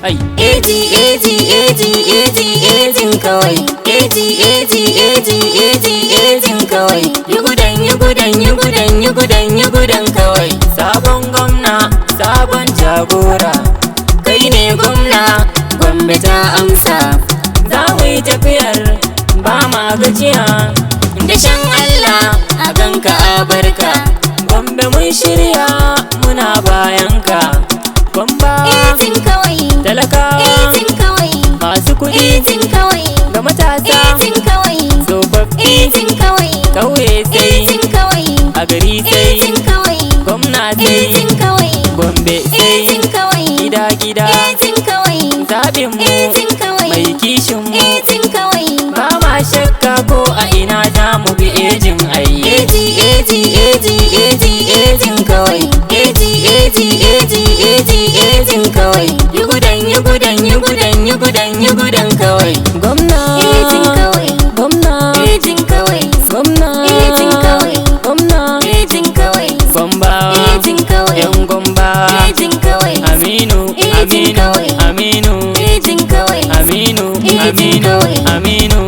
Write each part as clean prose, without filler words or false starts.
ai ejin kawai ejin kawai yi gudan kawai. sabon gwamna sabon jagora Kai ne gwamna Gombe ta amsa. za mu yi tafiyar ba ma gajiya Da shan Allah a ganka a barka. Gombe mun shirya muna bayanka Gomba Ejin kawai talakawa kawai masu kuɗi kawai da matasa kawai tsofaffi kawai kauye sai kawai a gari sai kawai gwamna sai kawai Gombe sai kawai gida kawai zaɓin mu kawai mai kishin mu kawai ba ma shakka ko a ina za mu bi ejin ai ejin kawai ejin kawai yi gudan kawai. gwamna Ejin kawai gwamna ejin kawai gwamna ejin kawai gwamna ejin kawai Gombawa ejin kawai yan Gombawa ejin kawai Aminu Ejin kawai. Aminu ejin kawai Aminu Ejin Aminu kawai. Aminu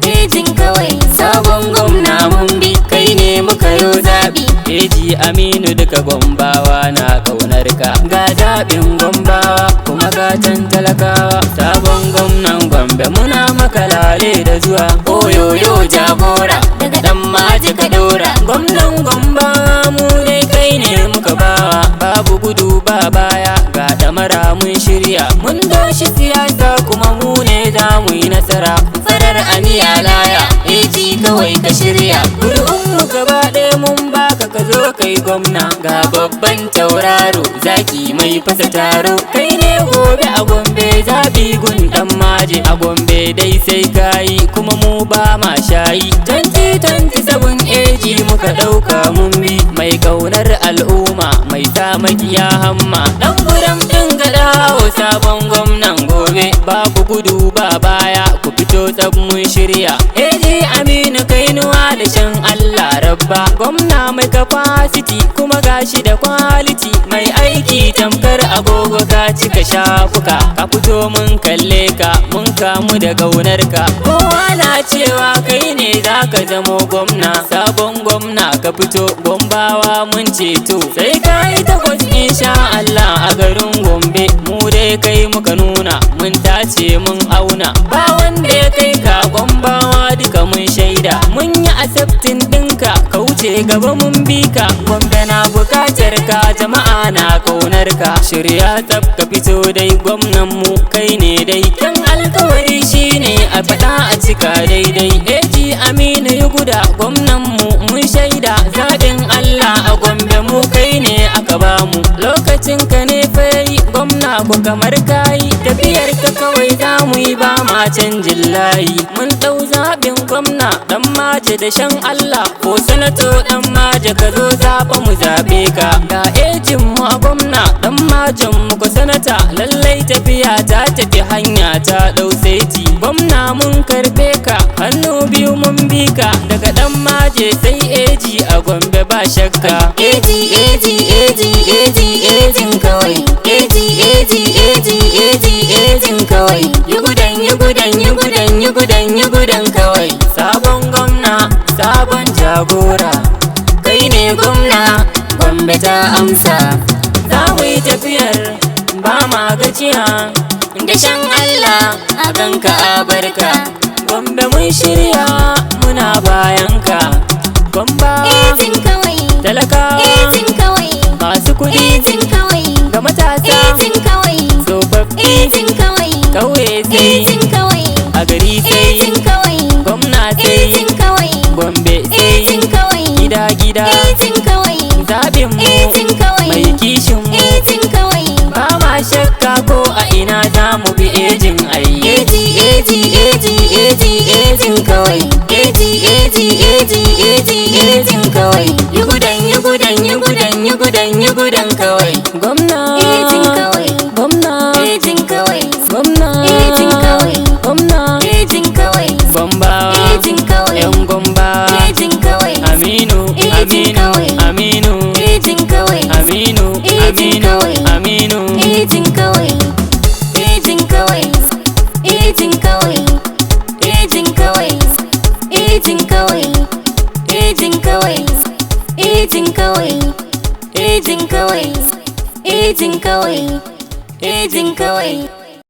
ejin kawai sabon gwamna mun bi kai ne muka yo zabi. Eji Aminu duka Gombawa na kaunar ka ga zaɓin Gombawa kuma gatan talakawa sabon gwamnan Gombe muna maka lale da zuwa Oyoyo jagora daga dan maji ka dora. gwamnan Gombawa mu dai kai ne muka bawa babu gudu ba baya ga damara mun shirya mun doshi siyasa kuma mu ne za mu yi nasara Farar aniya laya eji kawai ka shirya. Kuri'un mu gaba ɗaya mun baka ka zo kai gwamna ga babban tauraro zaki mai fasa taro kai ne gobe a Gombe zaɓi gun dan maje a Gombe dai sai kayi kuma mu ba ma shayi 2027 eji muka ɗauka mun bi mai ƙaunar al'umma mai sa makiya hamma dan buram ɗin gadawo sabon gwamnan gobe babu gudu ba baya ku fito tsab mun shirya eji Aminu kainuwa da shan Allah rabba gwamna mai capacity kuma gashi da quality mai aiki tamkar agogo ka cika shafuka ka fito mun kalle ka mun kamu da ƙaunar ka kowa na cewa kai ne zaka zamo gwamna sabon gwamna ka fito Gombawa mun ceto sai ka yi takwas insha Allah a garin Gombe mu dai kai muka nuna mun tace mun auna ba wanda ya kai ka Gombawa duka mun shaida mun yi accepting ɗinka ka wuce gaba mun bi ka Gombe na bukatar ka jama'a na kaunar ka shirya tsab ka fito dai gwamnan mu kai ne dai kan alkawari shine a faɗa a cika daidai eji Aminu yi guda gwamnan mu mun shaida zaɓin Allah a Gombe mu kai ne aka bamu lokacin ka ne fa yayi gwamna ko kamar kayi tafiyar ka kawai za mu yi ba ma canjin layi mun ɗau zaɓin gwamna dan maje da shan Allah ko sanato dan maje ka zo zaɓa mu zaɓe ka ga ejin mu a gwamna dan majen mu ko sanata lallai tafiya ta tafi hanya ta ɗau saiti gwamna mun karɓe ka hannu biyu mun bi ka daga dan maje sai eji a Gombe ba shakka ejin kawai ejin kawai yi gudan kawai. sabon gwamna sabon jagora Kai ne gwamna Gombe ta amsa. za mu yi tafiyar ba ma gajiya Da shan Allah a ganka a barka. Gombe mun shirya muna bayanka Gomba Ejin kawai talakawa kawai masu kuɗi kawai da matasa kawai tsofaffi kawai kauye sai kawai a gari sai kawai gwamna sai kawai Gombe sai kawai gida kawai zaɓin mu kawai mai kishin mu kawai ba ma shakka ko a ina za mu bi ejin ai ejin kawai ejin kawai yi gudan kawai. gwamna Ejin kawai gwamna ejin kawai gwamna ejin kawai gwamna ejin kawai Gombawa ejin kawai yan Gombawa ejin kawai Aminu Ejin kawai. Aminu ejin kawai Aminu Ejin Aminu kawai. Aminu ejin kawai. ejin kawai, ejin kawai, ejin kawai, ejin kawai, ejin kawai, ejin kawai.